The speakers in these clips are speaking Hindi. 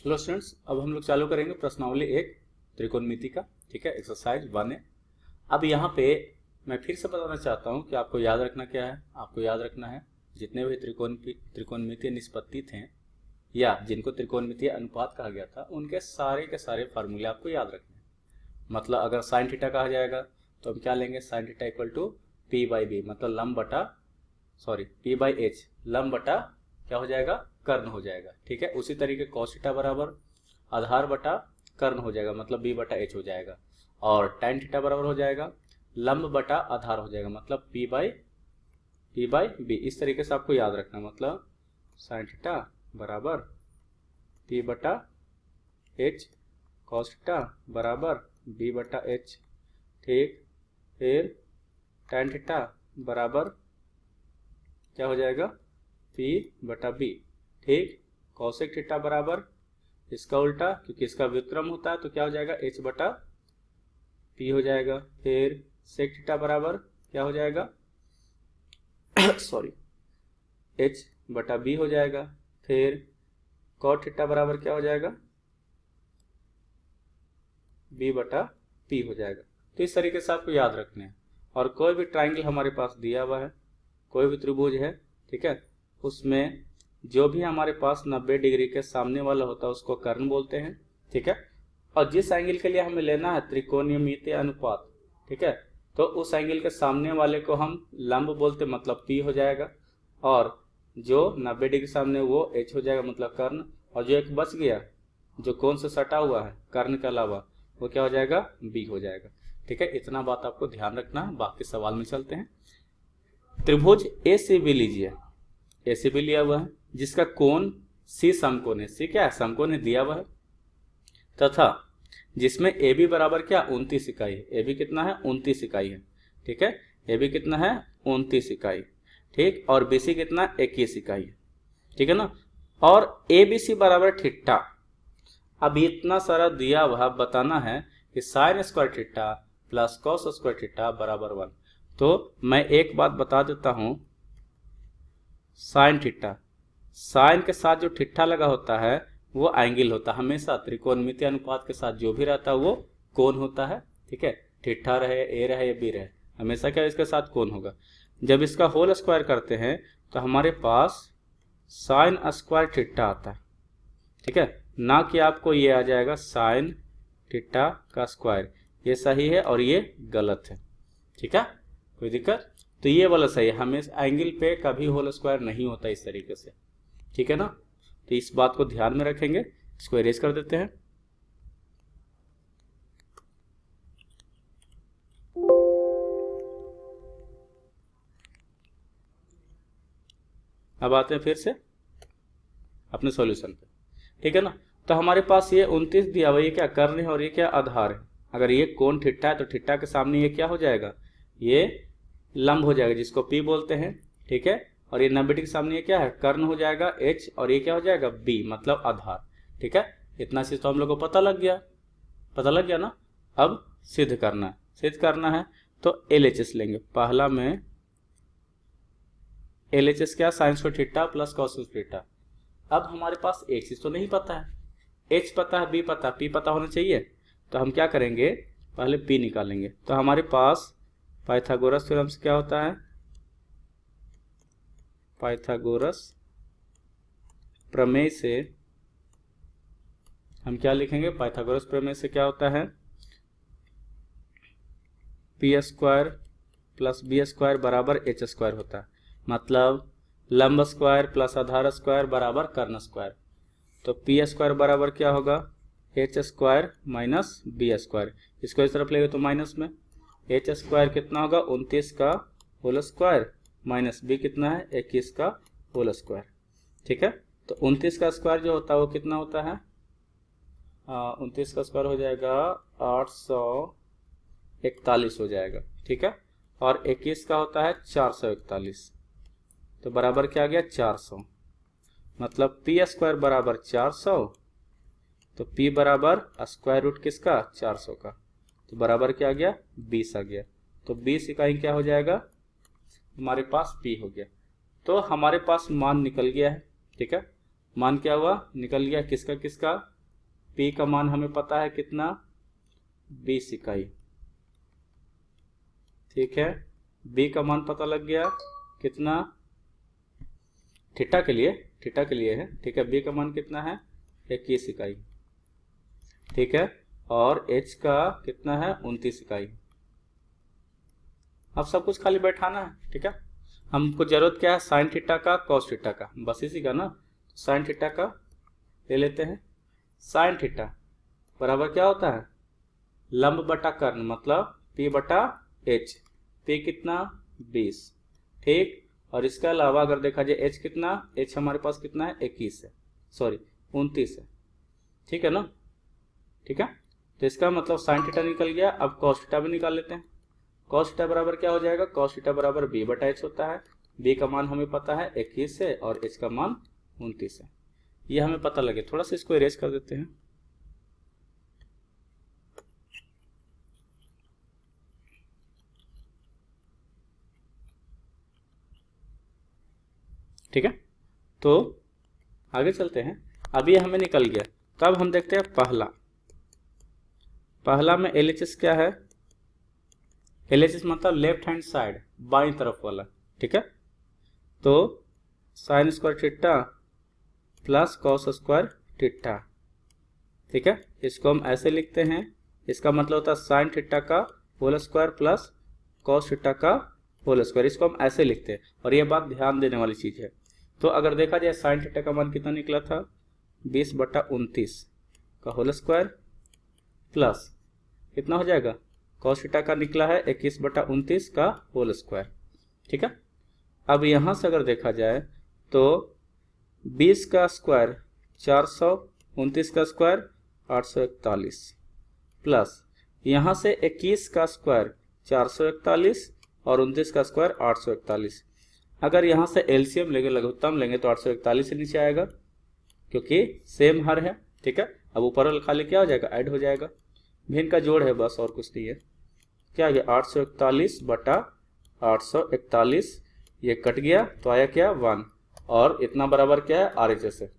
हेलो स्टूडेंट्स, अब हम लोग चालू करेंगे प्रश्नावली एक त्रिकोणमिति का। ठीक है, एक्सरसाइज 1 है। अब यहाँ पे मैं फिर से बताना चाहता हूँ कि आपको याद रखना क्या है। आपको याद रखना है जितने भी त्रिकोणमितीय निष्पत्ति थे या जिनको त्रिकोणमितीय अनुपात कहा गया था, उनके सारे के सारे फार्मूले आपको याद रखने हैं। मतलब अगर साइन थीटा कहा जाएगा तो हम क्या लेंगे, sine theta equal to P by B, मतलब लंब बटा पी बाई एच, लंब बटा क्या हो जाएगा, कर्ण हो जाएगा। ठीक है, उसी तरीके कॉस थीटा बराबर आधार बटा कर्ण हो जाएगा, मतलब बी बटा एच हो जाएगा। और tan थीटा बराबर हो जाएगा लंब बटा आधार हो जाएगा, मतलब पी बाई बी। इस तरीके से आपको याद रखना, मतलब साइन थीटा बराबर पी बटा एच, कॉस थीटा बराबर बी बटा एच। ठीक, फिर tan थीटा बराबर क्या हो जाएगा, पी बटा बी। ठीक, कॉसेक थीटा बराबर इसका उल्टा, क्योंकि इसका व्युत्क्रम होता है तो क्या हो जाएगा, एच बटा पी हो जाएगा। फिर सेक थीटा बराबर क्या हो जाएगा एच बटा बी हो जाएगा। फिर कॉट थीटा बराबर क्या हो जाएगा, बी बटा पी हो जाएगा। तो इस तरीके से आपको याद रखने हैं। और कोई भी ट्राइंगल हमारे पास दिया हुआ है, कोई भी त्रिभुज है, ठीक है, उसमें जो भी हमारे पास 90 डिग्री के सामने वाला होता है उसको कर्ण बोलते हैं। ठीक है, और जिस एंगल के लिए हमें लेना है त्रिकोणमितीय अनुपात, ठीक है, तो उस एंगल के सामने वाले को हम लंब बोलते, मतलब पी हो जाएगा। और जो 90 डिग्री सामने वो एच हो जाएगा, मतलब कर्ण। और जो एक बच गया जो कौन से सटा हुआ है कर्ण के अलावा, वो क्या हो जाएगा, बी हो जाएगा। ठीक है, इतना बात आपको ध्यान रखना है। बाकी सवाल में चलते हैं। त्रिभुज ए सी बी लीजिए, ए सी बी लिया हुआ है जिसका कोण सी समकोण है। सी क्या है, समकोण है, दिया हुआ है। तथा जिसमें ए बी बराबर क्या, 29 इकाई है। ए बी कितना है, 29 इकाई है। ठीक है, ए बी कितना है, 29 इकाई। ठीक, और बी सी कितना, 21 इकाई है। ठीक है ना। और ए बी सी बराबर थीटा। अब इतना सारा दिया हुआ बताना है कि sine square theta plus cos square theta बराबर 1। तो मैं एक बात बता देता हूं, साइन थीटा, साइन के साथ जो थीटा लगा होता है वो एंगल होता है। हमेशा त्रिकोणमितीय अनुपात के साथ जो भी रहता है वो कोण होता है। ठीक है, थीटा रहे, ए रहे या बी रहे, हमेशा क्या इसके साथ कोण होगा। जब इसका होल स्क्वायर करते हैं तो हमारे पास साइन स्क्वायर थीटा आता है। ठीक है, ना कि आपको ये आ जाएगा साइन थीटा का स्क्वायर। ये सही है और ये गलत है। ठीक है, कोई दिक्कत, तो ये वाला सही है। हमें एंगल पे कभी होल स्क्वायर नहीं होता इस तरीके से। ठीक है ना, तो इस बात को ध्यान में रखेंगे। इसको इरेज कर देते हैं। अब आते हैं फिर से अपने सॉल्यूशन पे। ठीक है ना, तो हमारे पास ये 29 दिया हुआ, ये क्या कर्ण है और ये क्या आधार है। अगर ये कोण थीटा है तो थीटा के सामने ये क्या हो जाएगा, ये लंब हो जाएगा जिसको पी बोलते हैं। ठीक है, और ये 90 के सामने ये क्या है, कर्ण हो जाएगा एच, और ये क्या हो जाएगा, बी, मतलब आधार। ठीक है, इतना चीज तो हम लोग को पता लग गया ना। अब सिद्ध करना है तो LHS लेंगे। पहला में LHS क्या, sine square theta plus cos square theta. अब हमारे पास एक चीज तो नहीं पता है, एच पता है, बी पता, पी पता होना चाहिए। तो हम क्या करेंगे, पहले पी निकालेंगे। तो हमारे पास पाइथागोरस थ्योरम से क्या होता है, पाइथागोरस प्रमेय से हम क्या लिखेंगे, पाइथागोरस प्रमेय से क्या होता है, P square plus B square बराबर एच स्क्वायर होता है। मतलब लंब स्क्वायर प्लस आधार स्क्वायर बराबर कर्ण स्क्वायर। तो पी स्क्वायर बराबर क्या होगा, H square minus B square. इसको इस तरफ लेंगे तो माइनस में एच स्क्वायर कितना होगा, 29 का होल स्क्वायर, माइनस बी कितना है, 21 का होल स्क्वायर। ठीक है, तो 29 का स्क्वायर जो होता है वो कितना होता है, 29 का स्क्वायर हो जाएगा 841 हो जाएगा। ठीक है, और 21 का होता है 441, तो बराबर क्या आ गया, 400। मतलब पी स्क्वायर बराबर 400, तो पी बराबर स्क्वायर रूट किसका, 400 का, तो बराबर क्या आ गया, 20 आ गया। तो 20 इकाई क्या हो जाएगा, हमारे पास पी हो गया। तो हमारे पास मान निकल गया है। ठीक है, मान क्या हुआ, निकल गया, किसका किसका, P का मान हमें पता है कितना, 20 इकाई, ठीक है। B का मान पता लग गया कितना, थीटा के लिए है, ठीक है। B का मान कितना है, 21 इकाई, ठीक है। और H का कितना है, 29 इकाई। अब सब कुछ खाली बैठाना है, ठीक है। हमको जरूरत क्या है, साइन थीटा का, कॉस थीटा का, बस इसी का ना। साइन थीटा का ले लेते हैं। साइन थीटा बराबर क्या होता है, लंब बटा कर्ण, मतलब P बटा H। P कितना, 20, ठीक। और इसके अलावा अगर देखा जाए H कितना, H हमारे पास कितना है, 21 है, सॉरी 29 है, ठीक है ना, ठीक है। तो इसका मतलब साइन थीटा निकल गया। अब कॉस थीटा भी निकाल लेते हैं। कॉस थीटा बराबर क्या हो जाएगा, कॉस थीटा बराबर B बटा H होता है। B का मान हमें पता है 21 है और H का मान 29 है। ये हमें पता लगे, थोड़ा सा इसको इरेज कर देते हैं। ठीक है, तो आगे चलते हैं। अब ये हमें निकल गया। तब हम देखते हैं पहला में LHS क्या है, LHS मतलब लेफ्ट हैंड साइड, बाईं तरफ वाला, ठीक है। तो sine square theta plus cos square theta, ठीक है। इसको हम ऐसे लिखते हैं, इसका मतलब होता है साइन थीटा का whole square plus cos theta का होल स्क्वायर। इसको हम ऐसे लिखते हैं और ये बात ध्यान देने वाली चीज है। तो अगर देखा जाए साइन थीटा का मान कितना निकला था, 20 बटा 29 का होल स्क्वायर प्लस कितना हो जाएगा, कॉस थीटा का निकला है 21 बटा 29 का होल स्क्वायर, ठीक है। अब यहां से अगर देखा जाए तो 20 का स्क्वायर 400, 29 का स्क्वायर 841 प्लस यहां से 21 का स्क्वायर 441 और 29 का स्क्वायर 841। अगर यहां से एलसीएम लेंगे, लघुत्तम लेंगे, तो 841 से नीचे आएगा क्योंकि सेम हर है, ठीक है। अब ऊपर वाला खाली क्या हो जाएगा, ऐड हो जाएगा, भिन्न का जोड़ है बस, और कुछ नहीं है। क्या आ गया, 841 बटा 841, ये कट गया तो आया क्या, 1, और इतना बराबर क्या है, RHS है।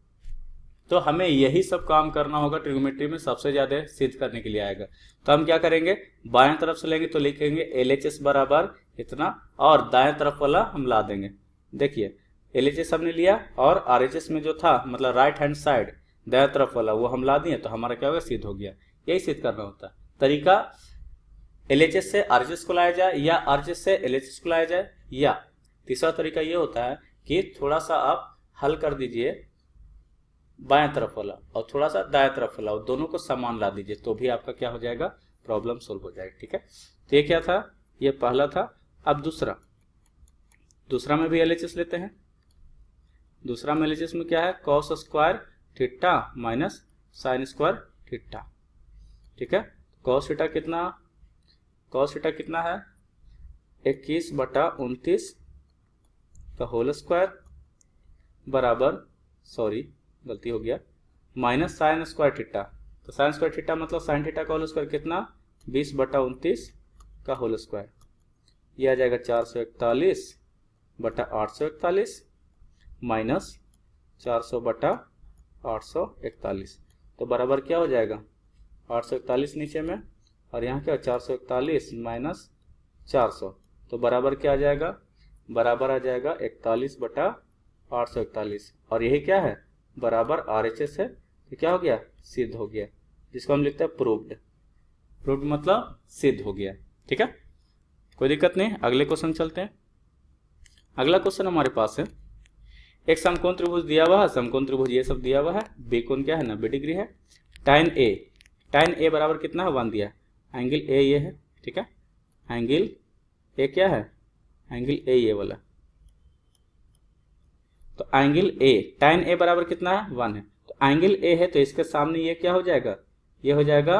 तो हमें यही सब काम करना होगा ट्रिग्नोमेट्री में, सबसे ज्यादा सिद्ध करने के लिए आएगा। तो हम क्या करेंगे, बाएं तरफ से लेंगे तो लिखेंगे LHS बराबर इतना, और दाएं तरफ वाला हम ला देंगे। देखिए LHS हमने लिया और RHS में जो था मतलब राइट हैंड साइड दाएं तरफ वाला वो हम ला दिए, तो हमारा क्या होगा, सिद्ध हो गया। यही सिद्ध करना होता है। तरीका LHS से RHS को लाया जाए या RHS से LHS को लाया जाए, या तीसरा तरीका ये होता है कि थोड़ा सा आप हल कर दीजिए बाएं तरफ वाला और थोड़ा सा दाएं तरफ वाला, और दोनों को समान ला दीजिए, तो भी आपका क्या हो जाएगा, प्रॉब्लम सोल्व हो जाएगा, ठीक है। तो ये क्या था, ये पहला था। अब दूसरा में भी LHS लेते हैं। दूसरा में LHS में क्या है, cos square theta minus sine square theta, ठीक है। कॉस थीटा कितना है, 21 बटा 29 का होल स्क्वायर बराबर, सॉरी गलती हो गया, माइनस साइन स्क्वायर थीटा। तो साइन स्क्वायर थीटा मतलब साइन थीटा का होल स्क्वायर कितना, 20 बटा 29 का होल स्क्वायर। यह आ जाएगा 441 बटा 841 माइनस 400 बटा 841। तो बराबर क्या हो जाएगा, 841 नीचे में, और यहाँ क्या 441 माइनस 400, तो बराबर क्या आ जाएगा, बराबर आ जाएगा 41 बटा 841, और यही क्या है, बराबर RHS है। तो क्या हो गया, सिद्ध हो गया, जिसको हम लिखते हैं प्रूव्ड। प्रूव्ड मतलब सिद्ध हो गया, ठीक है, कोई दिक्कत नहीं। अगले क्वेश्चन चलते हैं। अगला क्वेश्चन हमारे पास है, एक समकोण त्रिभुज दिया हुआ है, समकोण त्रिभुज ये सब दिया हुआ है, बी कोण क्या है, 90 डिग्री है। tan A बराबर कितना है, 1 दिया है। एंगल A ये है, ठीक है, एंगल A क्या है, एंगल A ये वाला। तो एंगल A, tan A बराबर कितना है, 1 है। तो एंगल A है तो इसके सामने ये क्या हो जाएगा, ये हो जाएगा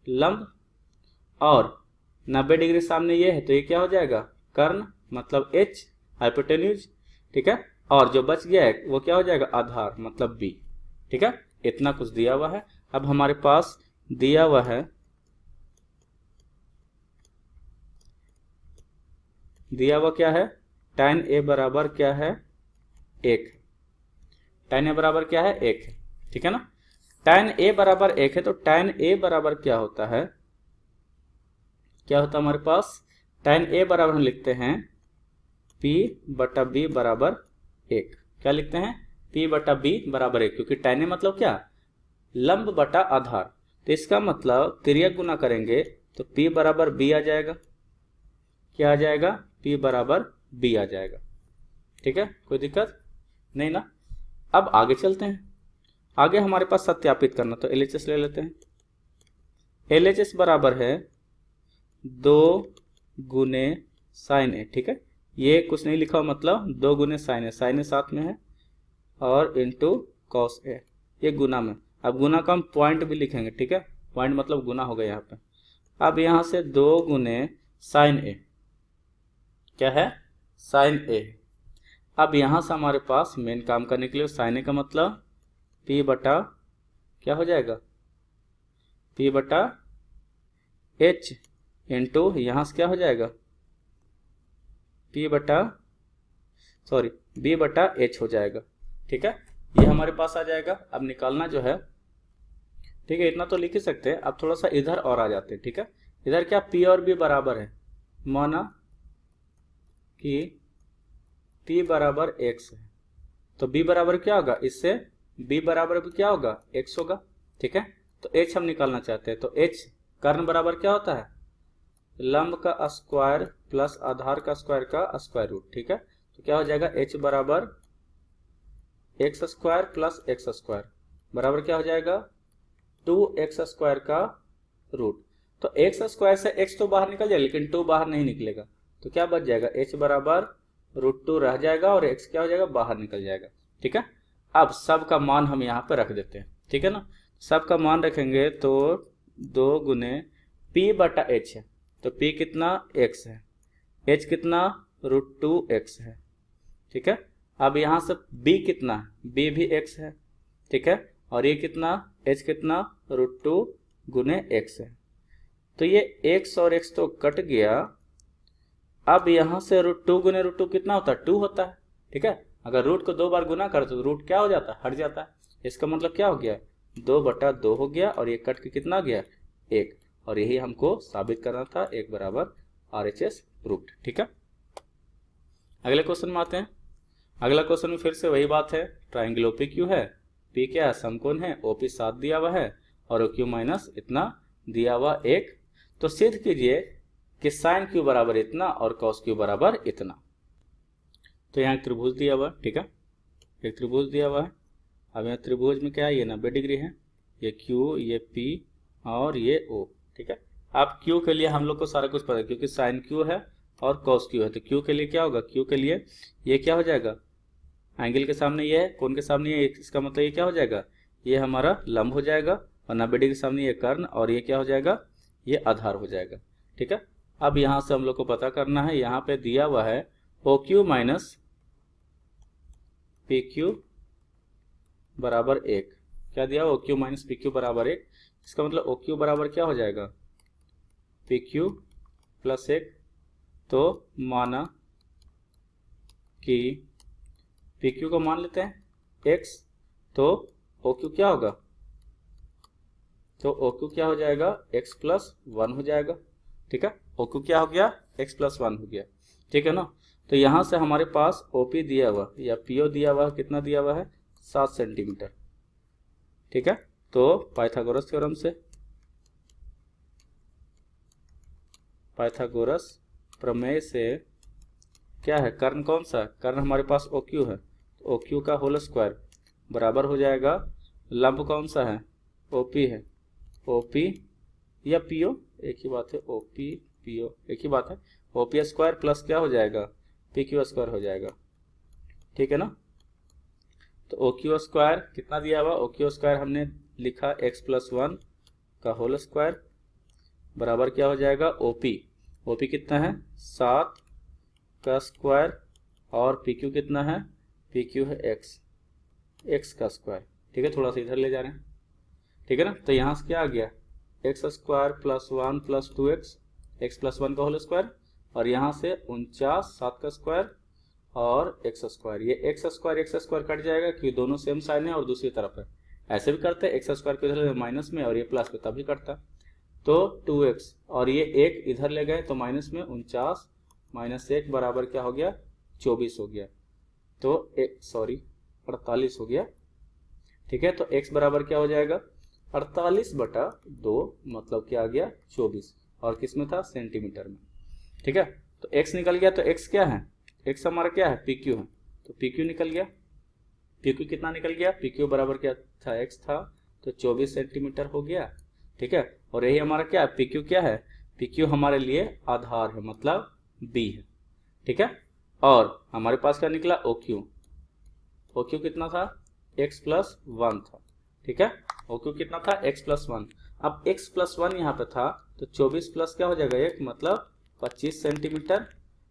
लंब, और 90 डिग्री सामने ये है तो ये क्या हो जाएगा, कर्ण, मतलब H, हाइपोटेन्यूज, ठीक है। और जो बच गया है वो क्या हो जाएगा, आधार, मतलब B, ठीक है। इतना कुछ दिया हुआ है। अब हमारे पास दिया हुआ है, क्या है, tan A बराबर क्या है, 1, tan A बराबर क्या है, 1, ठीक है ना। tan a बराबर 1 है, तो tan a बराबर क्या होता है, क्या होता है हमारे पास, tan a बराबर हम लिखते हैं p बटा b बराबर 1। क्या लिखते हैं, p बटा b बराबर 1, क्योंकि tan a मतलब क्या, लंब बटा आधार। तो इसका मतलब तिर्यक गुना करेंगे तो p बराबर b आ जाएगा। क्या आ जाएगा, p बराबर b आ जाएगा। ठीक है, कोई दिक्कत नहीं ना। अब आगे चलते हैं, आगे हमारे पास सत्यापित करना, तो LHS ले लेते हैं। LHS बराबर है 2 गुने साइन ए। ठीक है, ये कुछ नहीं लिखा, मतलब 2 गुने साइन ए, साइन ए साथ में है, और इंटू कॉस ए, ये गुना में। अब गुना का हम पॉइंट भी लिखेंगे। ठीक है, पॉइंट मतलब गुना हो गया यहाँ पे। अब यहाँ से 2 गुने साइन ए, क्या है, साइन ए। अब यहाँ से हमारे पास मेन काम करने के लिए साइन ए का मतलब p बटा क्या हो जाएगा, p बटा h इंटू यहाँ से क्या हो जाएगा, b बटा h हो जाएगा। ठीक है, ये हमारे पास आ जाएगा। अब निकालना जो है, ठीक है, इतना तो लिख ही सकते हैं। अब थोड़ा सा इधर और आ जाते हैं। ठीक है, इधर क्या p और b बराबर है, माना कि p बराबर x है, तो b बराबर क्या होगा, इससे b बराबर भी क्या होगा, x होगा। ठीक है, तो h हम निकालना चाहते हैं, तो h कर्ण बराबर क्या होता है, लंब का स्क्वायर प्लस आधार का स्क्वायर का स्क्वायर रूट। ठीक है, तो क्या हो जाएगा, h बराबर x square plus x square बराबर क्या हो जाएगा, 2x स्क्वायर का रूट। तो एक्स स्क्वायर से x तो बाहर निकल जाएगा, लेकिन 2 बाहर नहीं निकलेगा, तो क्या बच जाएगा, h बराबर √2 रह जाएगा और x क्या हो जाएगा, बाहर निकल जाएगा। ठीक है, अब सब का मान हम यहाँ पे रख देते हैं। ठीक है ना, सब का मान रखेंगे तो 2 गुने p बटा h है, तो p कितना, x है, h कितना, √2x है। ठीक है, अब यहाँ से b कितना, b भी x है। ठीक है, और ये कितना, h कितना, √2 गुने x है। तो ये x और x तो कट गया। अब यहाँ से √2 गुने √2 कितना होता है, 2 होता है। ठीक है, अगर रूट को 2 बार गुना करते तो रूट क्या हो जाता है, हट जाता है। इसका मतलब क्या हो गया, 2 बटा 2 हो गया, और ये कट के कितना गया, 1। और यही हमको साबित करना था, 1 बराबर RHS रूट। ठीक है, अगले क्वेश्चन में आते हैं। अगला क्वेश्चन में फिर से वही बात है, ट्राइंगल OPQ है, P क्या है, समकोण है, OP 7 दिया हुआ है और OQ माइनस इतना दिया हुआ 1। तो सिद्ध कीजिए कि साइन Q बराबर इतना और कॉस Q बराबर इतना। तो यहाँ त्रिभुज दिया हुआ है। ठीक है, एक त्रिभुज दिया हुआ है। अब यहाँ त्रिभुज में क्या है, ये 90 डिग्री है, ये Q, ये P और ये O। ठीक है, अब Q के लिए हम लोग को सारा कुछ पता है, क्योंकि साइन Q है और कॉस Q है, तो Q के लिए क्या होगा, Q के लिए ये क्या हो जाएगा, एंगल के सामने ये है, कोण के सामने ये, इसका मतलब ये क्या हो जाएगा, ये हमारा लंब हो जाएगा, और 90 डिग्री के सामने ये कर्ण, और ये क्या हो जाएगा, ये आधार हो जाएगा। ठीक है, अब यहाँ से हम लोग को पता करना है, यहाँ पे दिया हुआ है OQ माइनस PQ बराबर 1। क्या दिया, OQ माइनस PQ बराबर 1। इसका मतलब OQ बराबर क्या हो जाएगा, PQ प्लस 1। तो माना कि PQ को मान लेते हैं x, तो OQ क्या होगा, तो OQ क्या हो जाएगा, x प्लस 1 हो जाएगा। ठीक है, OQ क्या हो गया, x प्लस 1 हो गया। ठीक है ना, तो यहाँ से हमारे पास OP दिया हुआ या PO दिया हुआ, कितना दिया हुआ है, 7 सेंटीमीटर। ठीक है, तो पाइथागोरस थ्योरम से, पाइथागोरस प्रमेय से क्या है, कर्ण कौन सा, कर्ण हमारे पास OQ है, तो OQ का होल स्क्वायर बराबर हो जाएगा, लंब कौन सा है, OP है, OP या PO एक ही बात है, OP PO एक ही बात है, OP स्क्वायर प्लस क्या हो जाएगा, PQ स्क्वायर हो जाएगा। ठीक है ना, तो OQ स्क्वायर कितना दिया हुआ, OQ स्क्वायर हमने लिखा x प्लस 1 का होल स्क्वायर बराबर क्या हो जाएगा, OP कितना है, 7 का स्क्वायर, और PQ कितना है, PQ है x का स्क्वायर। ठीक है, थोड़ा सा इधर ले जा रहे हैं। ठीक है ना, तो यहाँ से क्या आ गया, x square plus 1 plus 2x, x plus 1 का होल स्क्वायर, और यहाँ से 49 7 का स्क्वायर और x स्क्वायर। ये x स्क्वायर कट जाएगा, क्योंकि दोनों सेम साइन है और दूसरी तरफ है। ऐसे भी करते हैं, एक्स स्क्वायर को इधर माइनस में और ये प्लस में, तभी करता। तो 2x और ये एक इधर ले गए तो माइनस में 49 माइनस 1 बराबर क्या हो गया 24 हो गया। तो 48 हो गया। ठीक है, तो x बराबर क्या हो जाएगा 48/2 मतलब क्या आ गया 24 और किस में था सेंटीमीटर में। ठीक है, तो x निकल गया। तो x क्या है, x हमारा क्या है PQ है, तो PQ निकल गया। PQ कितना निकल गया, PQ बराबर क्या था x था तो 24 सेंटीमीटर हो गया। ठीक है, और यही हमारा क्या है PQ क्या है, PQ हमारे लिए आधार है मतलब B है। ठीक है, और हमारे पास क्या निकला OQ कितना था x+1 था। ठीक है, OQ कितना था x+1। अब x+1 यहाँ पे था तो 24 प्लस क्या हो जाएगा 1 मतलब 25 सेंटीमीटर।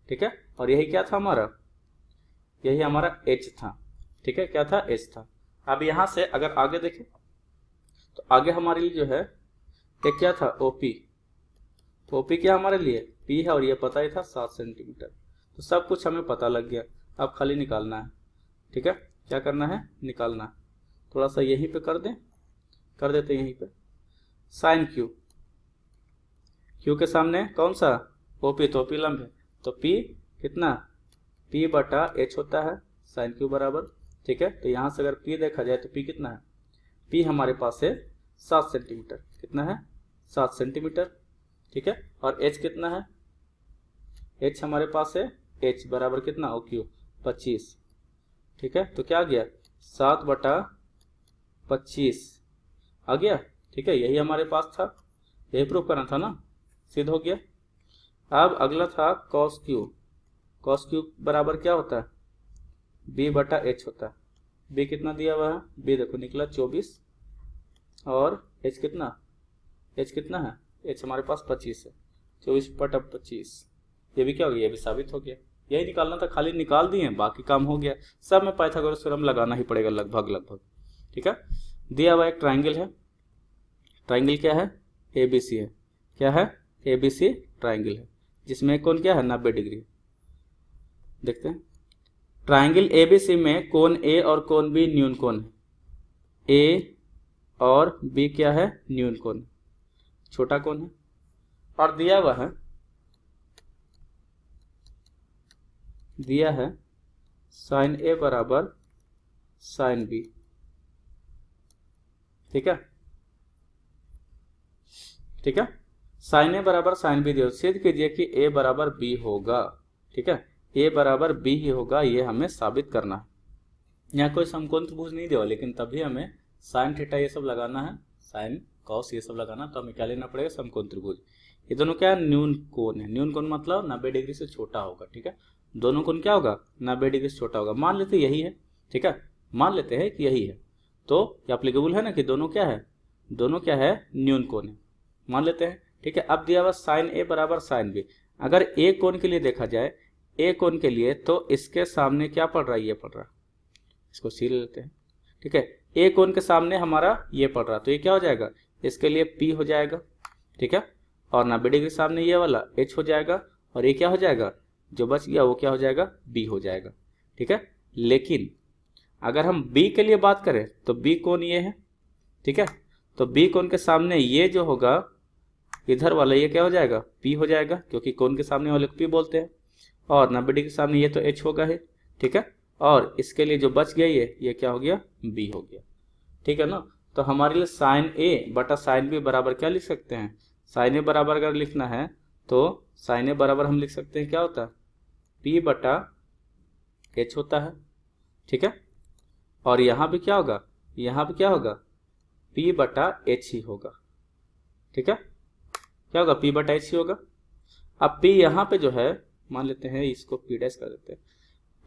ठीक है, और यही क्या था हमारा, यही हमारा h था। ठीक है, क्या था h था। अब यहाँ से अगर आगे देखें तो आगे हमारे लिए जो है ये क्या था OP क्या हमारे लिए P है और ये पता ही था 7 सेंटीमीटर। तो सब कुछ हमें पता लग गया, अब खाली निकालना है। ठीक है, क्या करना है निकालना है। थोड़ा सा यहीं पे कर देते यहीं पे साइन Q के सामने कौन सा OP, तो OP लंब है तो P कितना P/H होता है साइन Q बराबर। ठीक है, तो यहाँ से अगर P देखा जाए तो P कितना है, P हमारे पास है 7 सेंटीमीटर। कितना है 7 सेंटीमीटर। ठीक है, और H कितना है, H हमारे पास है H बराबर कितना OQ 25। ठीक है, तो क्या आ गया 7/25 आ गया। ठीक है, यही हमारे पास था, यही प्रूफ करना था ना, सिद्ध हो गया। अब अगला था cos Q बराबर क्या होता है B/H होता है। B कितना दिया हुआ है, B देखो निकला 24 और H कितना है, H हमारे पास 25 है, 24/25। ये भी क्या हो गया, ये भी साबित हो गया। यही निकालना था, खाली निकाल दिए, बाकी काम हो गया। सब में पाइथागोरस थ्योरम लगाना ही पड़ेगा लगभग। ठीक है, दिया हुआ एक ट्राइंगल है, ट्राइंगल क्या है ABC है, क्या है ABC ट्राइंगल है, जिसमें कोण क्या है 90 डिग्री। देखते हैं ट्राइंगल ABC में कोण A और कोण B न्यून कोण है। A और B क्या है न्यून कोण, छोटा कोण है। और दिया है साइन A बराबर साइन B। ठीक है, साइन A बराबर साइन B दिया, सिद्ध कीजिए कि A बराबर B होगा। ठीक है, A बराबर B ही होगा, ये हमें साबित करना है। यहाँ कोई समकोण त्रिभुज नहीं दिया, लेकिन तभी हमें साइन थीटा ये सब लगाना है, साइन कॉस ये सब लगाना, तो हमें क्या लेना पड़ेगा समकोण त्रिभुज। ये दोनों क्या है न्यून कोण है, न्यून कोण मतलब 90 डिग्री से छोटा होगा। ठीक है, दोनों कोण क्या होगा 90 डिग्री से छोटा होगा। मान लेते यही है, ठीक है, मान लेते हैं कि यही है, तो एप्लीकेबल है ना कि दोनों क्या है न्यून कोण है, मान लेते हैं। ठीक है, अब दिया हुआ साइन A बराबर साइन B। अगर A कोण के लिए देखा जाए, A कोण के लिए तो इसके सामने क्या पड़ रहा है, ये पड़ रहा है, इसको सी ले लेते हैं। ठीक है, A कोण के सामने हमारा ये पड़ रहा, तो ये क्या हो जाएगा इसके लिए P हो जाएगा। ठीक है, और 90 डिग्री सामने ये वाला H हो जाएगा, और ये क्या हो जाएगा जो बच गया वो क्या हो जाएगा B हो जाएगा। ठीक है, लेकिन अगर हम B के लिए बात करें तो B कोण ये है। ठीक है, तो B कोण के सामने ये जो होगा इधर वाला ये क्या हो जाएगा P हो जाएगा, क्योंकि कोण के सामने वाले को P बोलते हैं, और 90 डिग्री के सामने ये तो H होगा है। ठीक है, और इसके लिए जो बच गया ये क्या हो गया B हो गया। ठीक है ना, तो हमारे लिए साइन A बटा साइन B बराबर क्या लिख सकते हैं, साइन A बराबर अगर लिखना है तो साइन A बराबर हम लिख सकते हैं क्या होता है P/H होता है। ठीक है, और यहाँ भी क्या होगा P/H ही होगा। ठीक है, क्या होगा P/H ही होगा। अब P यहाँ पे जो है मान लेते हैं इसको P' कर देते हैं।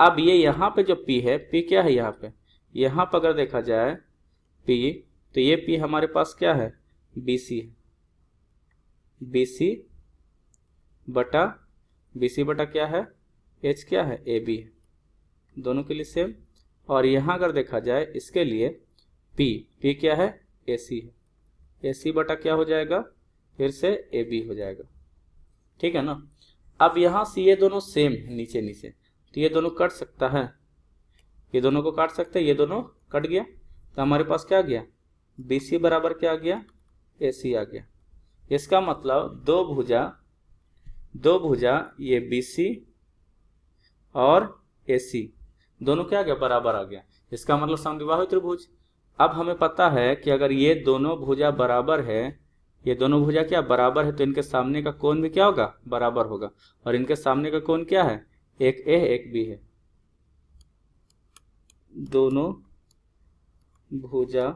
अब ये यहाँ पे जो P है, P क्या है यहाँ पे अगर देखा जाए P, तो ये P हमारे पास क्या है BC है, BC बटा क्या है H क्या है AB है, दोनों के लिए सेम। और यहाँ अगर देखा जाए इसके लिए P क्या है AC है, AC बटा क्या हो जाएगा फिर से AB हो जाएगा। ठीक है ना, अब यहाँ से ये दोनों सेम है नीचे तो ये दोनों कट सकता है, ये दोनों को काट सकते हैं, ये दोनों कट गया, तो हमारे पास क्या गया BC बराबर क्या आ गया, AC आ गया। इसका मतलब दो भुजा ये BC और AC दोनों क्या आ गया, बराबर आ गया। इसका मतलब समद्विबाहु त्रिभुज। अब हमें पता है कि अगर ये दोनों भुजा बराबर है, ये दोनों भुजा क्या बराबर है, तो इनके सामने का कोण भी क्या होगा, बराबर होगा। और इनके सामने का कोण क्या है, एक A एक B है। दोनों भुजा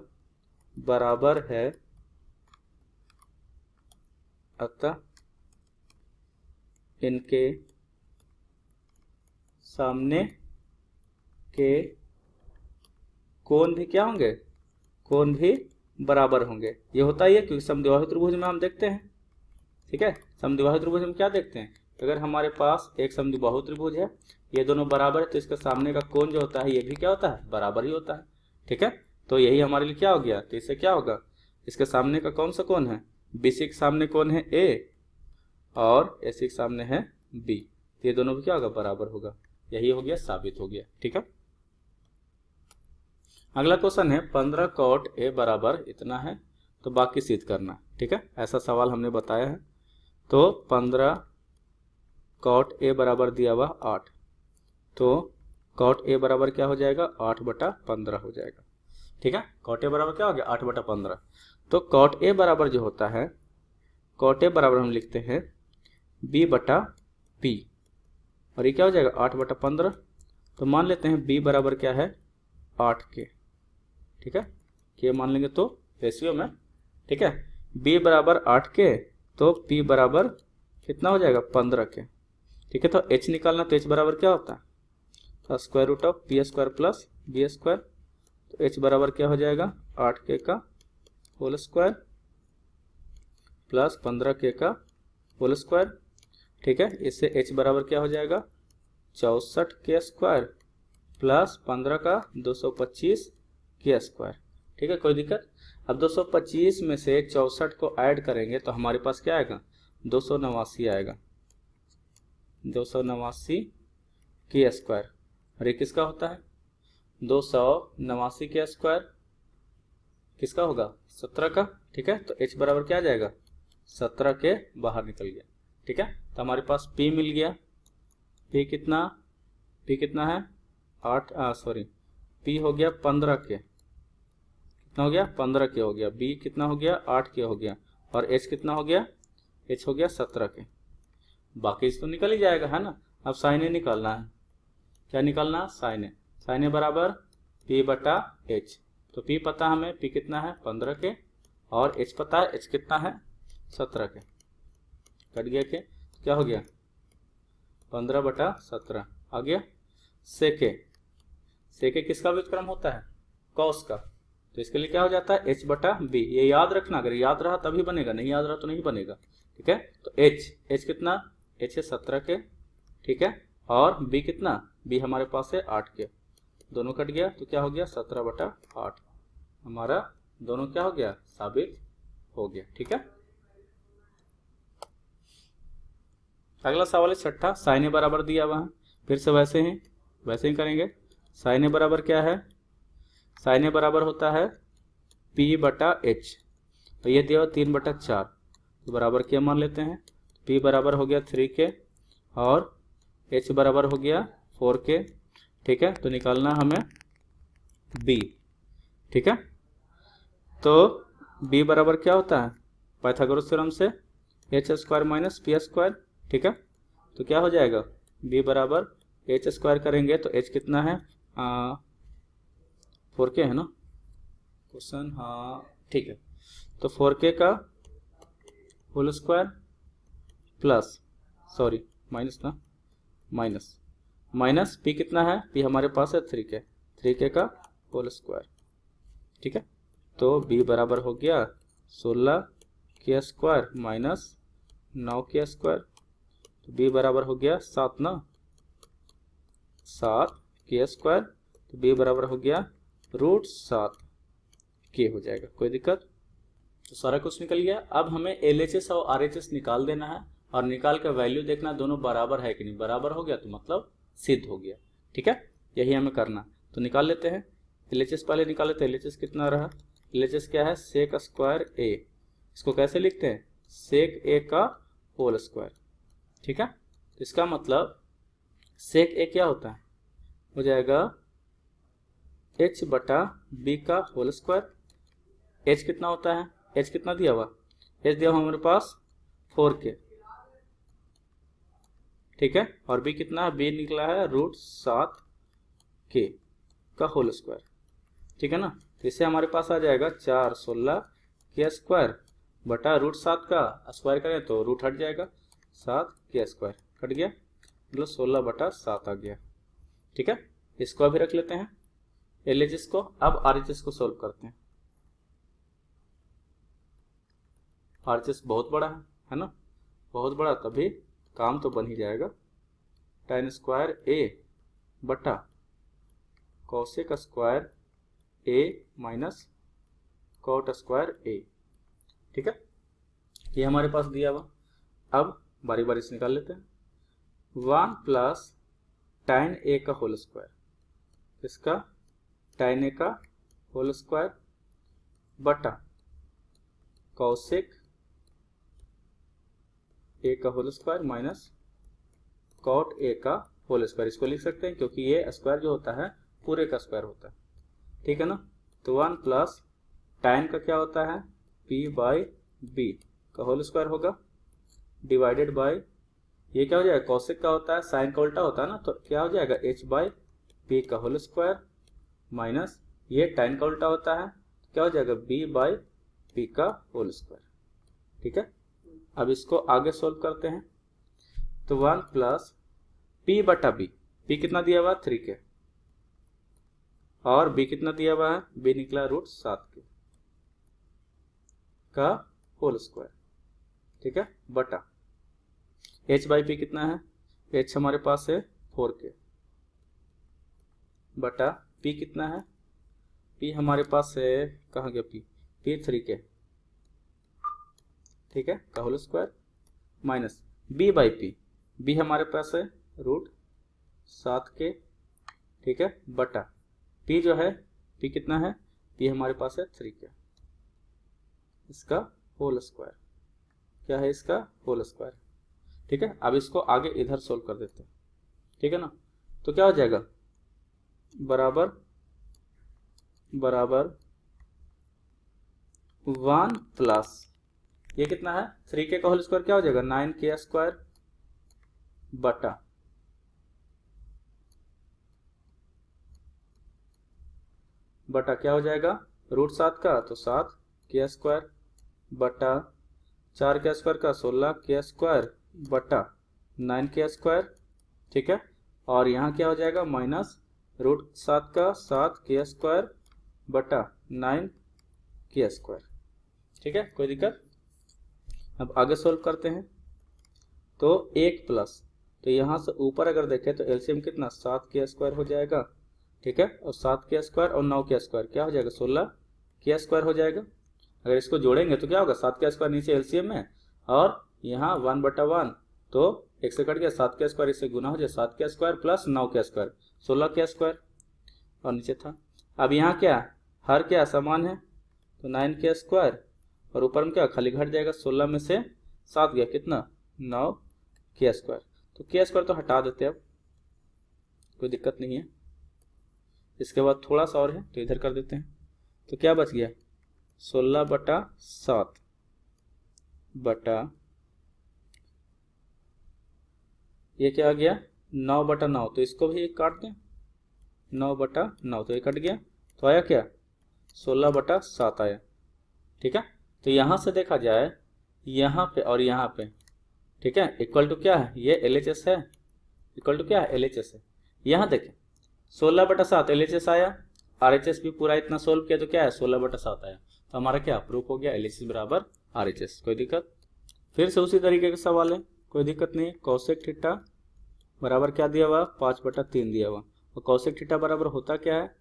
बराबर है, अतः इनके सामने के कोण भी क्या होंगे, कोण भी बराबर होंगे। ये होता ही है क्योंकि समद्विबाहु त्रिभुज में हम देखते हैं, ठीक है, समद्विबाहु त्रिभुज में क्या देखते हैं, अगर हमारे पास एक समद्विबाहु त्रिभुज है, ये दोनों बराबर है, तो इसके सामने का कोण जो होता है ये भी क्या होता है, बराबर ही होता है। ठीक है, तो यही हमारे लिए क्या हो गया, तो इससे क्या होगा, इसके सामने का कौन सा कोण है, BC के सामने कोण है A और AC के सामने है B, तो ये दोनों भी क्या होगा, बराबर होगा। यही हो गया, साबित हो गया। ठीक है, अगला क्वेश्चन है 15 cot A बराबर इतना है, तो बाकी सिद्ध करना। ठीक है, ऐसा सवाल हमने बताया है। तो 15 cot A बराबर दिया हुआ 8, तो cot A बराबर क्या हो जाएगा, 8/15 हो जाएगा। ठीक है, cot A बराबर क्या हो गया, 8/15। तो cot A बराबर जो होता है, cot A बराबर हम लिखते हैं B/P, और ये क्या हो जाएगा, 8/15। तो मान लेते हैं B बराबर क्या है, 8K। ठीक है, K मान लेंगे तो रेशियो में। ठीक है, B बराबर 8K, तो P बराबर कितना हो जाएगा, 15K। ठीक है, तो H निकालना, तो H बराबर क्या होता है, तो square root of P² plus B²। तो H बराबर क्या हो जाएगा, 8K का होल स्क्वायर प्लस 15K का होल स्क्वायर। ठीक है, इससे H बराबर क्या हो जाएगा, 64K² प्लस 15 का 225K²। ठीक है, कोई दिक्कत। अब 225 में से 64 को ऐड करेंगे तो हमारे पास क्या आएगा, 289 आएगा, 289K²। और ये किसका होता है, 289K² किसका होगा, 17 का। ठीक है, तो H बराबर क्या आ जाएगा, 17 के बाहर निकल गया। ठीक है, तो हमारे पास P मिल गया। P कितना है, 8 P हो गया 15K, कितना हो गया, 15K हो गया। B कितना हो गया, 8K हो गया। और H कितना हो गया, H हो गया 17K। बाकी तो निकल ही जाएगा, है ना। अब साइन ए निकालना है, क्या निकालना, साइन ए। साइन ए बराबर P/H। तो P पता हमें, P कितना है, 15K, और H पता है, H कितना है, 17K। कट गया के, क्या हो गया, 15/17 आ गया। सेके किसका व्युत्क्रम होता है, कॉस का। तो इसके लिए क्या हो जाता है, H/B। ये याद रखना, अगर याद रहा तभी बनेगा, नहीं याद रहा तो नहीं बनेगा। ठीक है, तो H कितना, H है 17K। ठीक है, और B कितना, B हमारे पास है 8K। दोनों कट गया, तो क्या हो गया, 17/8। हमारा दोनों क्या हो गया, साबित हो गया। ठीक है, अगला सवाल है 6ठा, साइन ए बराबर दिया हुआ है। फिर से वैसे ही करेंगे। साइन ए बराबर क्या है, साइन ए बराबर होता है P/H। तो ये दिया हुआ 3/4, तो बराबर क्या मान लेते हैं। P बराबर हो गया 3K और H बराबर हो गया 4K। ठीक है, तो निकालना हमें B। ठीक है, तो B बराबर क्या होता है, पाइथागोरस थ्योरम से H² माइनस P²। ठीक है, तो क्या हो जाएगा, B बराबर H² करेंगे तो H कितना है, 4K है ना क्वेश्चन, हाँ ठीक है। तो 4K का whole square plus minus P कितना है, P हमारे पास है 3K का होल स्क्वायर। ठीक है, तो B बराबर हो गया 16K² माइनस 9K²। तो B बराबर हो गया 7K²। तो B बराबर हो गया √7K हो जाएगा। कोई दिक्कत, तो सारा कुछ निकल गया। अब हमें LHS और RHS निकाल देना है और निकाल कर वैल्यू देखना दोनों बराबर है कि नहीं। बराबर हो गया तो मतलब सिद्ध हो गया। ठीक है, यही हमें करना, तो निकाल लेते हैं। LHS पहले निकाल लेते हैं। LHS कितना रहा, LHS क्या है, सेक स्क्वायर ए। इसको कैसे लिखते हैं, सेक ए का होल स्क्वायर। ठीक है, तो इसका मतलब सेक ए क्या होता है, हो जाएगा h बटा b का होल स्क्वायर। h कितना होता है, h कितना दिया हुआ, h दिया हुआ हमारे पास 4k। ठीक है, और b कितना है, b निकला है √7k का होल स्क्वायर। ठीक है ना, तो इससे हमारे पास आ जाएगा 416k स्क्वायर बटा √7 का स्क्वायर करें तो रूट हट जाएगा, 7k स्क्वायर कट गया, मतलब 16/7 आ गया। ठीक है, इसको अभी रख लेते हैं LHS को। अब RHS को सोल्व करते हैं। RHS बहुत बड़ा है ना, बहुत बड़ा, तभी काम तो बन ही जाएगा। tan स्क्वायर a बटा cosec square a minus cot square a। ठीक है, ये हमारे पास दिया हुआ। अब बारी बारी से निकाल लेते हैं। 1 प्लस tan a का होल स्क्वायर, इसका tan a का होल स्क्वायर बटा कॉसेक a का whole square minus cot a का होल स्क्वायर। इसको लिख सकते हैं क्योंकि ये स्क्वायर जो होता है पूरे का स्क्वायर होता है। ठीक है ना, तो 1 प्लस tan का क्या होता है, p बाई b का होल स्क्वायर होगा, डिवाइडेड बाई ये क्या हो जाएगा, कॉसेक का होता है साइन का उल्टा होता है ना, तो क्या हो जाएगा h बाई p का होल स्क्वायर माइनस ये tan का उल्टा होता है, क्या हो जाएगा b बाई p का होल स्क्वायर। ठीक है, अब इसको आगे सोल्व करते हैं। तो 1 प्लस p बटा b, p कितना दिया हुआ 3k और b कितना दिया हुआ है, b निकला √7k का होल स्क्वायर। ठीक है, बटा h बाई p कितना है, h हमारे पास है 4k बटा p कितना है, p हमारे पास है, कहाँ गया p 3k। ठीक है, का whole square minus b by p, b हमारे पास है √7k। ठीक है, बटा p जो है, p कितना है, p हमारे पास है 3k, इसका होल स्क्वायर। क्या है, इसका होल स्क्वायर। ठीक है, अब इसको आगे इधर सोल्व कर देते हैं। ठीक है ना, तो क्या हो जाएगा, बराबर बराबर 1 प्लस ये कितना है 3k का होल स्क्वायर, क्या हो जाएगा 9k स्क्वायर बटा क्या हो जाएगा √7 का, तो 7k स्क्वायर बटा 4k स्क्वायर का 16k स्क्वायर बटा 9k स्क्वायर। ठीक है, और यहाँ क्या हो जाएगा माइनस √7 का 7k स्क्वायर बटा 9k स्क्वायर। ठीक है, कोई दिक्कत। अब आगे सोल्व करते हैं। तो 1 प्लस, तो यहाँ से ऊपर अगर देखें तो एलसीएम कितना 7k स्क्वायर हो जाएगा। ठीक है, और 7k स्क्वायर और 9k स्क्वायर क्या हो जाएगा 16k स्क्वायर हो जाएगा। अगर इसको जोड़ेंगे तो क्या होगा 7k स्क्वायर नीचे एलसीएम में, और यहाँ 1/1 तो 1 से कट गया, 7k स्क्वायर इससे गुना हो जाए 7k square plus 9k square 16k square, और नीचे था। अब यहाँ क्या हर क्या समान है, तो 9k स्क्वायर और ऊपर में क्या खाली घट जाएगा, 16 में से 7 गया कितना 9k स्क्वायर। तो k स्क्वायर तो हटा देते हैं, अब कोई दिक्कत नहीं है। इसके बाद थोड़ा सा और है तो इधर कर देते हैं। तो क्या बच गया 16/7 बटा ये क्या आ गया 9/9, तो इसको भी काट दें 9/9, तो ये कट गया, तो आया क्या 16/7 आया। ठीक है, तो यहाँ से देखा जाए यहाँ पे और यहाँ पे, ठीक है, इक्वल टू क्या है, ये LHS है, इक्वल टू क्या है LHS है। यहाँ देखें 16/7 LHS आया, RHS भी पूरा इतना सोल्व किया तो क्या है 16/7 आया, तो हमारा क्या प्रूफ हो गया LHS बराबर RHS। कोई दिक्कत। फिर से उसी तरीके का सवाल है, कोई दिक्कत नहीं है। कौशिक थीटा बराबर क्या दिया हुआ 5/3 दिया हुआ, और कौशिक थीटा बराबर होता क्या है,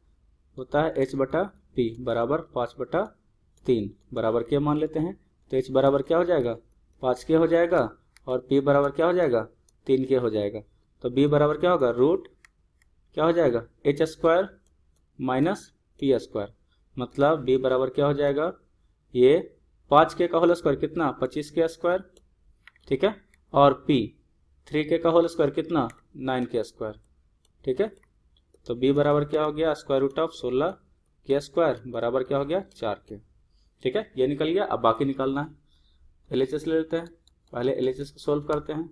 होता है h/p बराबर 5/3 बराबर क्या मान लेते हैं, तो h बराबर क्या हो जाएगा 5k हो जाएगा, और p बराबर क्या हो जाएगा 3k हो जाएगा। तो b बराबर क्या होगा रूट क्या हो जाएगा h square minus p square. मतलब b बराबर क्या हो जाएगा, ये 5k का होल स्क्वायर कितना 25k स्क्वायर, ठीक है, और p 3k का होल स्क्वायर कितना 9k स्क्वायर, ठीक है। तो b बराबर क्या हो गया square root of 16k square बराबर क्या हो गया 4k, ठीक है। ये निकल गया। अब बाकी निकालना है। LHS ले लेते हैं, पहले LHS को सोल्व करते हैं।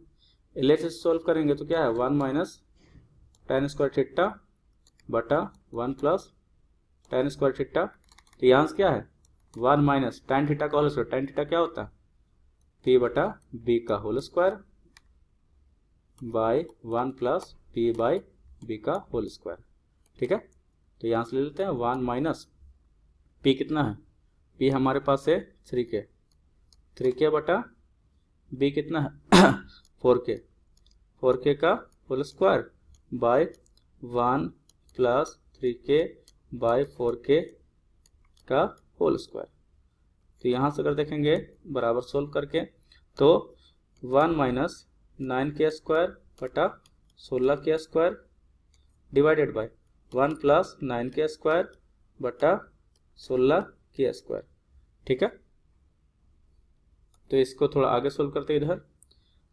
LHS सोल्व करेंगे तो क्या है 1 माइनस tan स्क्वायर थीटा बटा 1 प्लस tan स्क्वायर थीटा। तो यहाँ से क्या है 1 माइनस tan थीटा का होल स्क्वायर, tan थीटा क्या होता है p बटा b का whole square by 1 plus p by b का होल स्क्वायर, ठीक है। तो यहाँ से ले लेते हैं 1 माइनस p कितना है, p हमारे पास है 3k बटा b कितना है 4k का whole square by 1 plus 3k by 4k का होल स्क्वायर। तो यहाँ से अगर देखेंगे बराबर सोल्व करके तो 1 माइनस 9k स्क्वायर बटा 16k square divided by 1 plus 9k square बटा 16k स्क्वायर, ठीक है। तो इसको थोड़ा आगे सोल्व करते हैं इधर।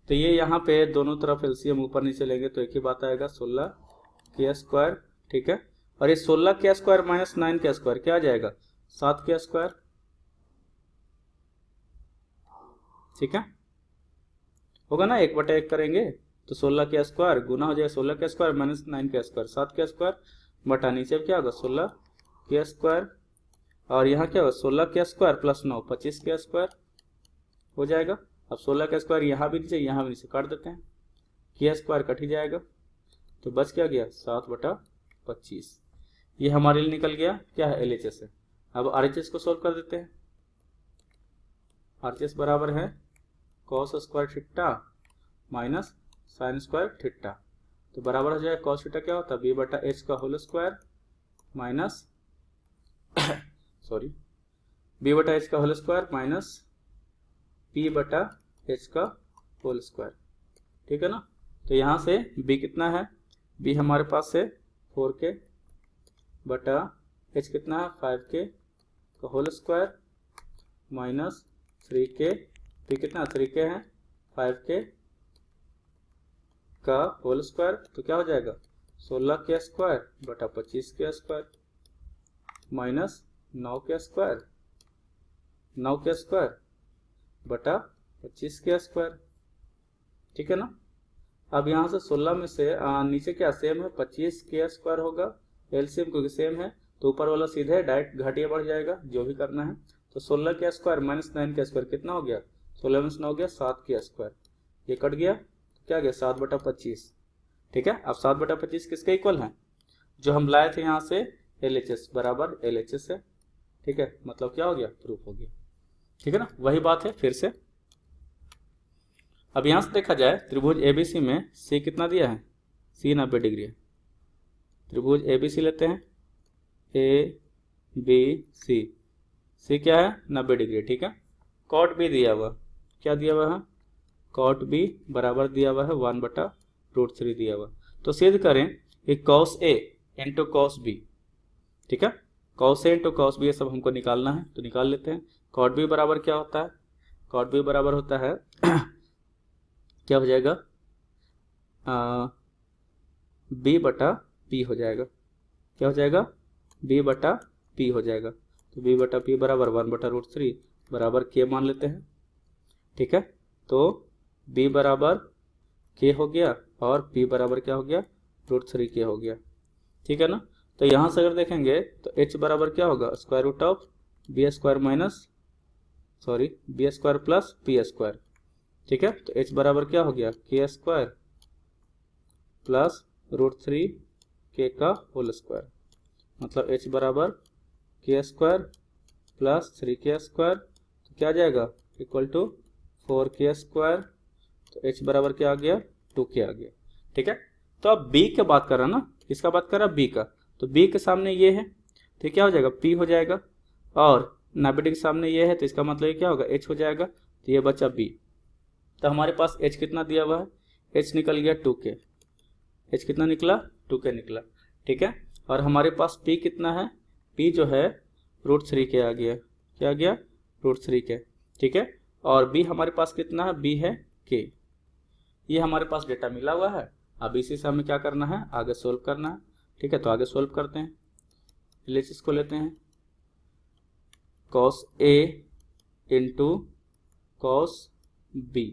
तो ये यहाँ पे दोनों तरफ एलसीएम ऊपर नीचे लेंगे तो एक ही बात आएगा 16k स्क्वायर, ठीक है। और ये 16k square minus 9k square क्या आ जाएगा 7k स्क्वायर, ठीक है। होगा ना 1/1 करेंगे तो 16k स्क्वायर गुना हो जाएगा 16k square minus 9k square 7k square बटा नीचे क्या होगा 16k स्क्वायर और यहाँ क्या होगा 16k square plus 9 25k square हो जाएगा। अब 16k स्क्वायर यहाँ भी नीचे काट देते हैं, k स्क्वायर कट ही जाएगा तो बच क्या गया 7/25। ये हमारे लिए निकल गया क्या है LHS है। अब RHS को सोल्व कर देते हैं। RHS बराबर है cos square theta minus sine square theta. तो बराबर हो जाएगा cos थीटा क्या होता है b बटा h का होल स्क्वायर माइनस b बटा h का होल स्क्वायर माइनस p बटा h का होल स्क्वायर, ठीक है ना। तो यहाँ से b कितना है, b हमारे पास है 4k बटा h कितना है 5k का whole square minus 3k, p कितना 3k है 5k का होल स्क्वायर तो क्या हो जाएगा 16k स्क्वायर बटा 25k square minus 9k square बटा 25k स्क्वायर, ठीक है ना। अब यहाँ से 16 में से नीचे क्या सेम है 25k स्क्वायर होगा एलसीएम क्योंकि सेम है तो ऊपर वाला सीधे डायरेक्ट घाटिया बढ़ जाएगा जो भी करना है। तो 16k square minus 9k square कितना हो गया 16 में से 9 हो गया 7k स्क्वायर, ये कट गया क्या गया 7/25, ठीक है। अब 7/25 किसके इक्वल है जो हम लाए थे यहाँ से LHS बराबर LHS है, ठीक है। मतलब क्या हो गया प्रूफ हो गया, ठीक है ना। वही बात है फिर से। अब यहाँ से देखा जाए त्रिभुज ABC में C कितना दिया है C 90 डिग्री है। त्रिभुज ABC लेते हैं ABC, C क्या है 90 डिग्री, ठीक है। कॉट B दिया हुआ, क्या दिया हुआ है कॉट B बराबर दिया हुआ है 1/√3 दिया हुआ। तो सिद्ध करें कि cos A into cos B, ठीक है। cos A into cos B ये सब हमको निकालना है तो निकाल लेते हैं। cot B बराबर क्या होता है cot B बराबर होता है क्या हो जाएगा B बटा P हो जाएगा, क्या हो जाएगा B बटा P हो जाएगा। तो B बटा P बराबर 1/√3 बराबर K मान लेते हैं, ठीक है। तो B बराबर K हो गया और P बराबर क्या हो गया √3K हो गया, ठीक है ना। तो यहाँ से अगर देखेंगे तो H बराबर क्या होगा square root of B square plus P square, ठीक है। तो H बराबर क्या हो गया K स्क्वायर प्लस √3K का होल स्क्वायर, मतलब H बराबर K square plus 3K square तो क्या आ जाएगा इक्वल टू 4K स्क्वायर। तो H बराबर क्या आ गया 2K आ गया, ठीक है। तो अब B की बात कर रहा ना, किसका बात कर रहा B का, तो B के सामने ये है तो क्या हो जाएगा P हो जाएगा और 90 डिग्री के सामने ये है तो इसका मतलब ये क्या होगा H हो जाएगा। तो ये बचा B। तो हमारे पास H कितना दिया हुआ है H निकल गया 2K, H कितना निकला 2K निकला, ठीक है। और हमारे पास P कितना है P जो है √3 आ गया, क्या आ गया, √3 ठीक है। और b हमारे पास कितना है, b है k। ये हमारे पास डेटा मिला हुआ है। अब इसी से हमें क्या करना है, आगे सोल्व करना है, ठीक है। तो आगे सोल्व करते हैं, एलएचएस को लेते हैं, cos a into cos b,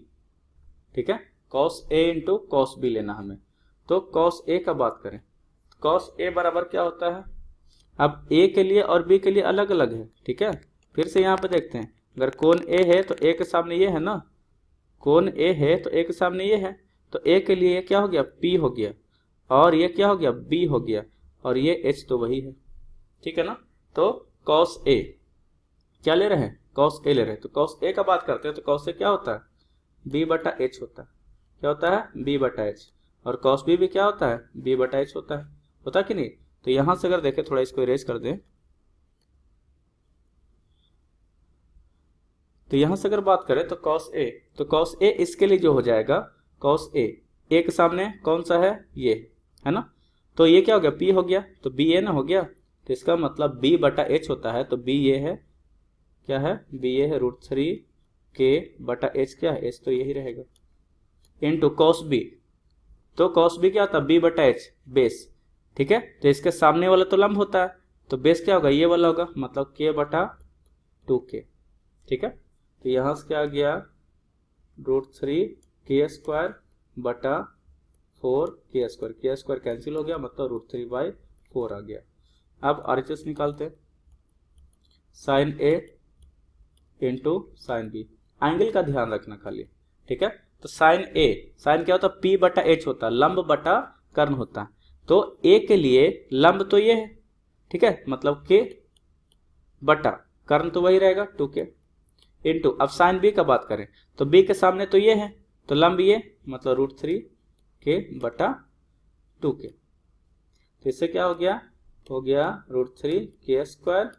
ठीक है। cos a into cos b लेना हमें। तो cos a का बात करें, cos a बराबर क्या होता है, अब a के लिए और b के लिए अलग अलग है, ठीक है। फिर से यहाँ पे देखते हैं, अगर कोण a है तो a के सामने ये है ना, कोण a है तो a के सामने ये है, तो a के लिए क्या हो गया, p हो गया, और ये क्या हो गया, b हो गया, और ये h तो वही है, ठीक है ना। तो cos a क्या ले रहे हैं, cos a ले रहे हैं। तो cos a का बात करते हैं, तो cos a क्या होता है, b बटा h होता है, क्या होता है, b बटा h। और cos b भी क्या होता है, b बटा h होता है कि नहीं। तो यहां से अगर देखें, थोड़ा इसको इरेज कर दें, तो यहां से अगर बात करें तो cos a इसके लिए जो हो जाएगा, cos a के सामने कौन सा है, ये है ना। तो ये क्या हो गया, p हो गया, तो b ये ना हो गया, तो इसका मतलब b बटा h होता है। तो b ये है, क्या है, b ये है √3k बटा h, क्या है, h तो यही रहेगा, इनटू cos b। तो cos b क्या होता है, b बटा h बेस, ठीक है। तो इसके सामने वाला तो लंब होता है, तो बेस क्या होगा, ये वाला होगा, मतलब k बटा 2k, ठीक है। तो यहाँ से क्या आ गया, √3k² बटा 4k², k² कैंसिल हो गया, मतलब √3/4 आ गया। अब RHS निकालते हैं, sin a into sine b, angle का ध्यान रखना खाली, ठीक है। तो sin क्या होता है, p बटा h होता है, लंब बटा कर्ण होता है। तो a के लिए लंब तो ये है, ठीक है, मतलब k बटा कर्ण तो वही रहेगा 2k, इंटू अब साइन b का बात करें तो b के सामने तो ये है, तो लंब ये, मतलब √3k बटा 2k। तो इससे क्या हो गया, √3k²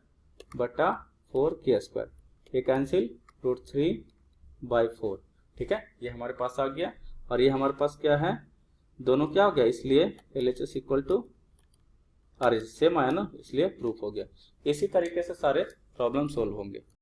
बटा 4k², ये कैंसिल, √3/4, ठीक है। ये हमारे पास आ गया, और ये हमारे पास क्या है, दोनों क्या हो गया, इसलिए LHS equal to RHS same आया ना, इसलिए प्रूफ हो गया। इसी तरीके से सारे प्रॉब्लम सोल्व होंगे।